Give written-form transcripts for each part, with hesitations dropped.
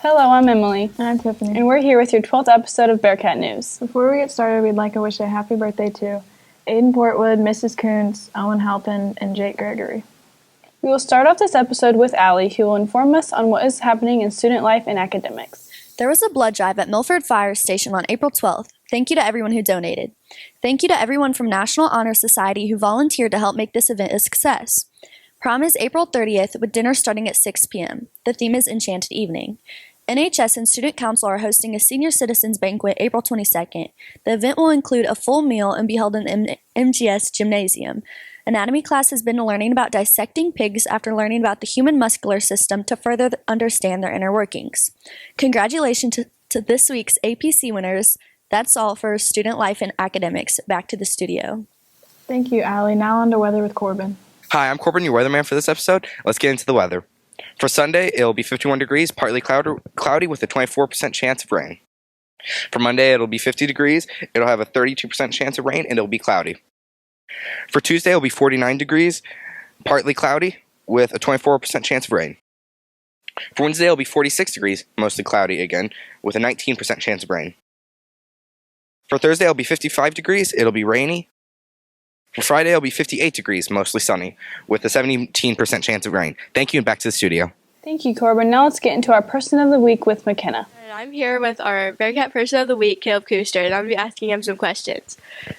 Hello, I'm Emily. And I'm Tiffany. And we're here with your 12th episode of Bearcat News. Before we get started, we'd like to wish a happy birthday to Aiden Portwood, Mrs. Kuntz, Owen Halpin, and Jake Gregory. We will start off this episode with Allie, who will inform us on what is happening in student life and academics. There was a blood drive at Milford Fire Station on April 12th. Thank you to everyone who donated. Thank you to everyone from National Honor Society who volunteered to help make this event a success. Prom is April 30th with dinner starting at 6 p.m. The theme is Enchanted Evening. NHS and Student Council are hosting a Senior Citizens Banquet April 22nd. The event will include a full meal and be held in the MGS Gymnasium. Anatomy class has been learning about dissecting pigs after learning about the human muscular system to further understand their inner workings. Congratulations to this week's APC winners. That's all for student life and academics. Back to the studio. Thank you, Allie. Now on to weather with Corbin. Hi, I'm Corbin, your weatherman for this episode. Let's get into the weather. For Sunday, it'll be 51 degrees, partly cloudy with a 24% chance of rain. For Monday, it'll be 50 degrees, it'll have a 32% chance of rain, and it'll be cloudy. For Tuesday, it'll be 49 degrees, partly cloudy with a 24% chance of rain. For Wednesday, it'll be 46 degrees, mostly cloudy again, with a 19% chance of rain. For Thursday, it'll be 55 degrees, it'll be rainy. For Friday, it'll be 58 degrees, mostly sunny, with a 17% chance of rain. Thank you, and back to the studio. Thank you, Corbin. Now let's get into our Person of the Week with McKenna. And I'm here with our Bearcat Person of the Week, Caleb Kuster, and I'm going to be asking him some questions.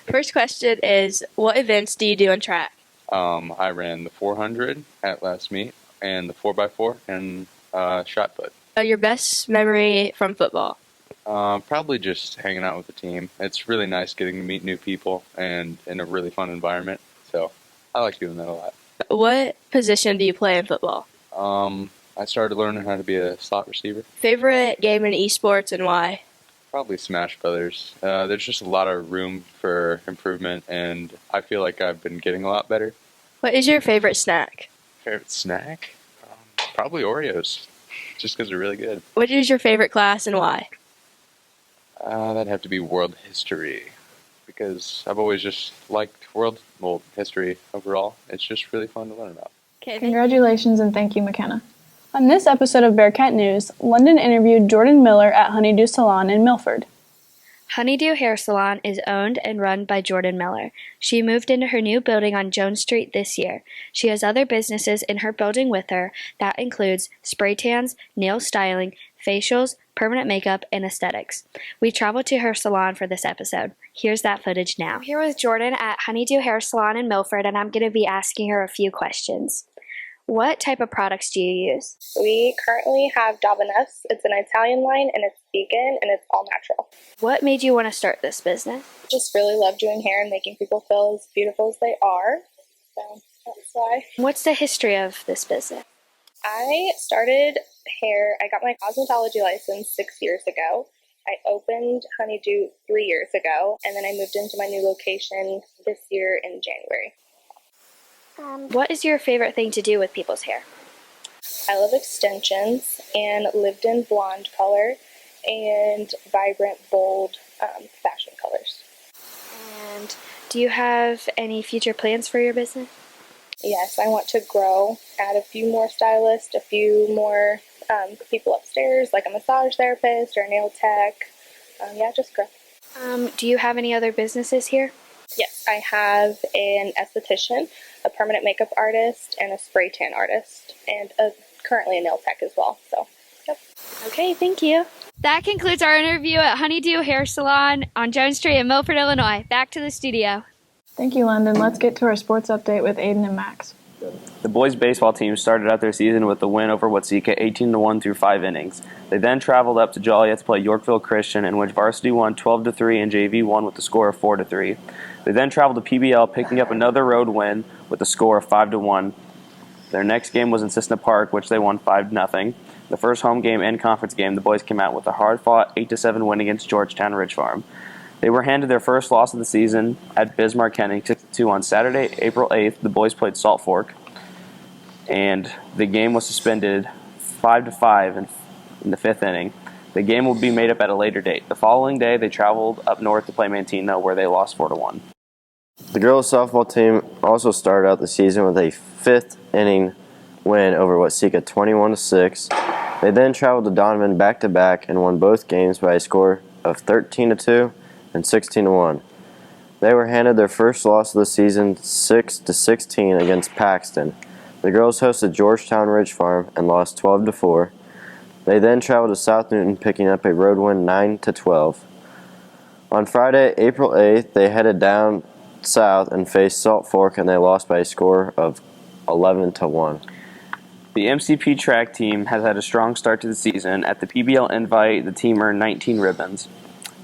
First question is, what events do you do in track? I ran the 400 at last meet, and the 4x4, and shot put. Your best memory from football? Probably just hanging out with the team. It's really nice getting to meet new people and in a really fun environment. So I like doing that a lot. What position do you play in football? I started learning how to be a slot receiver. Favorite game in esports and why? Probably Smash Brothers. There's just a lot of room for improvement, and I feel like I've been getting a lot better. What is your favorite snack? Favorite snack? Probably Oreos, just because they're really good. What is your favorite class and why? That'd have to be world history, because I've always just liked history overall. It's just really fun to learn about. Okay, Congratulations and thank you, McKenna. On this episode of Bearcat News, London interviewed Jordan Miller at Honeydew Salon in Milford. Honeydew Hair Salon is owned and run by Jordan Miller. She moved into her new building on Jones Street this year. She has other businesses in her building with her. That includes spray tans, nail styling, facials, permanent makeup, and aesthetics. We traveled to her salon for this episode. Here's that footage now. I'm here with Jordan at Honeydew Hair Salon in Milford, and I'm going to be asking her a few questions. What type of products do you use? We currently have Davaness. It's an Italian line and it's vegan and it's all natural. What made you want to start this business? Just really love doing hair and making people feel as beautiful as they are. So that's why. What's the history of this business? I started hair, I got my cosmetology license 6 years ago. I opened Honeydew 3 years ago, and then I moved into my new location this year in January. What is your favorite thing to do with people's hair? I love extensions and lived in blonde color and vibrant, bold fashion colors. And do you have any future plans for your business? Yes, I want to grow, add a few more stylists, a few more people upstairs, like a massage therapist or a nail tech. Just grow. Do you have any other businesses here? Yes, I have an esthetician, a permanent makeup artist, and a spray tan artist, and currently a nail tech as well. So, yep. Okay, thank you. That concludes our interview at Honeydew Hair Salon on Jones Street in Milford, Illinois. Back to the studio. Thank you, London. Let's get to our sports update with Aiden and Max. The boys' baseball team started out their season with a win over Watsika 18-1 through 5 innings. They then traveled up to Joliet to play Yorkville Christian, in which varsity won 12-3 and JV won with a score of 4-3. They then traveled to PBL, picking up another road win with a score of 5-1. Their next game was in Cissna Park, which they won 5-0. The first home game and conference game, the boys came out with a hard-fought 8-7 win against Georgetown Ridge Farm. They were handed their first loss of the season at Bismarck County 6-2 on Saturday, April 8th. The boys played Salt Fork, and the game was suspended 5-5 in the fifth inning. The game will be made up at a later date. The following day, they traveled up north to play Manteno, where they lost 4-1. The girls softball team also started out the season with a fifth inning win over Watsika 21-6. They then traveled to Donovan back-to-back and won both games by a score of 13-2 and 16-1. They were handed their first loss of the season 6-16 against Paxton. The girls hosted Georgetown Ridge Farm and lost 12-4. They then traveled to South Newton, picking up a road win 9-12. On Friday, April 8th, they headed down south and faced Salt Fork, and they lost by a score of 11-1. The MCP track team has had a strong start to the season. At the PBL Invite, the team earned 19 ribbons.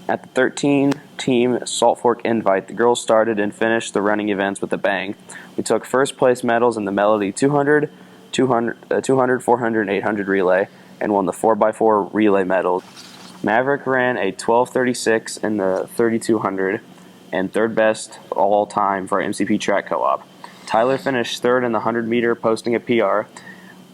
At the 13-team Salt Fork Invite, the girls started and finished the running events with a bang. We took first-place medals in the Melody 200, 400, and 800 relay, and won the 4x4 relay medal. Maverick ran a 12:36 in the 3200, and third best all time for our MCP track co-op. Tyler finished third in the 100-meter, posting a PR.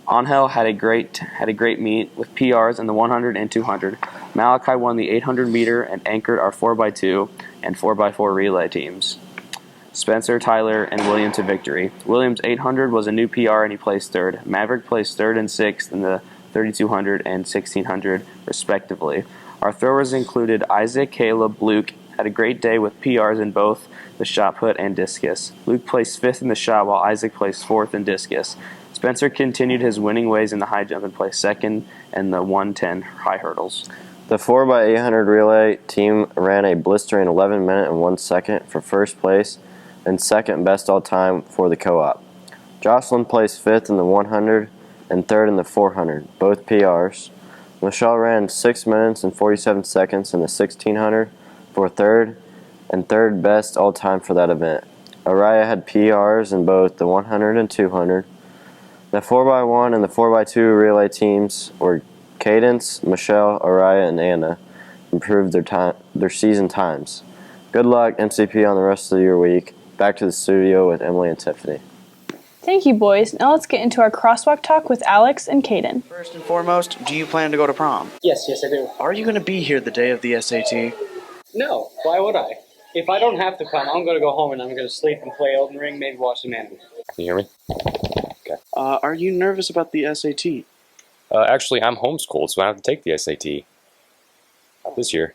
Angel had a great meet with PRs in the 100 and 200. Malachi won the 800-meter and anchored our 4x2 and 4x4 relay teams. Spencer, Tyler, and William to victory. William's 800 was a new PR and he placed third. Maverick placed third and sixth in the 3200 and 1600, respectively. Our throwers included Isaac, Caleb, Luke, had a great day with PRs in both the shot put and discus. Luke placed fifth in the shot while Isaac placed fourth in discus. Spencer continued his winning ways in the high jump and placed second in the 110 high hurdles. The 4x800 relay team ran a blistering 11 minutes and 1 second for first place and second best all time for the co-op. Jocelyn placed fifth in the 100 and third in the 400, both PRs. Michelle ran 6 minutes and 47 seconds in the 1600 for third and third best all time for that event. Araya had PRs in both the 100 and 200. The 4x1 and the 4x2 relay teams were Cadence, Michelle, Araya, and Anna improved their season times. Good luck, MCP, on the rest of your week. Back to the studio with Emily and Tiffany. Thank you, boys. Now let's get into our crosswalk talk with Alex and Caden. First and foremost, do you plan to go to prom? Yes, I do. Are you going to be here the day of the SAT? No, why would I? If I don't have to come, I'm going to go home and I'm going to sleep and play Elden Ring, maybe watch some anime. Can you hear me? Okay. Are you nervous about the SAT? Actually, I'm homeschooled, so I have to take the SAT. Not this year.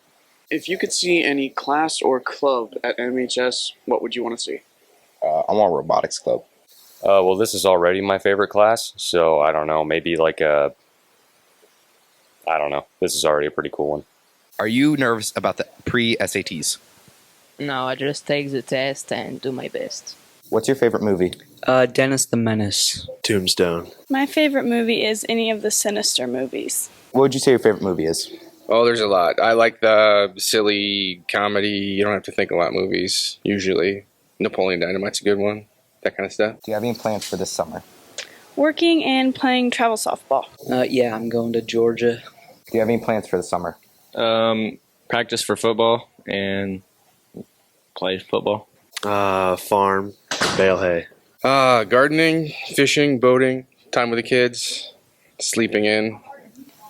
If you could see any class or club at MHS, what would you want to see? I want robotics club. Well, this is already my favorite class, so I don't know, maybe like a... I don't know. This is already a pretty cool one. Are you nervous about the pre-SATs? No, I just take the test and do my best. What's your favorite movie? Dennis the Menace. Tombstone. My favorite movie is any of the Sinister movies. What would you say your favorite movie is? Oh, there's a lot. I like the silly comedy, you don't have to think a lot movies, usually. Napoleon Dynamite's a good one, that kind of stuff. Do you have any plans for this summer? Working and playing travel softball. Yeah, I'm going to Georgia. Do you have any plans for the summer? Practice for football and play football. Farm, bale hay. Gardening, fishing, boating, time with the kids, sleeping in.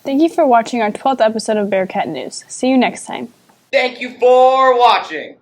Thank you for watching our 12th episode of Bearcat News. See you next time. Thank you for watching.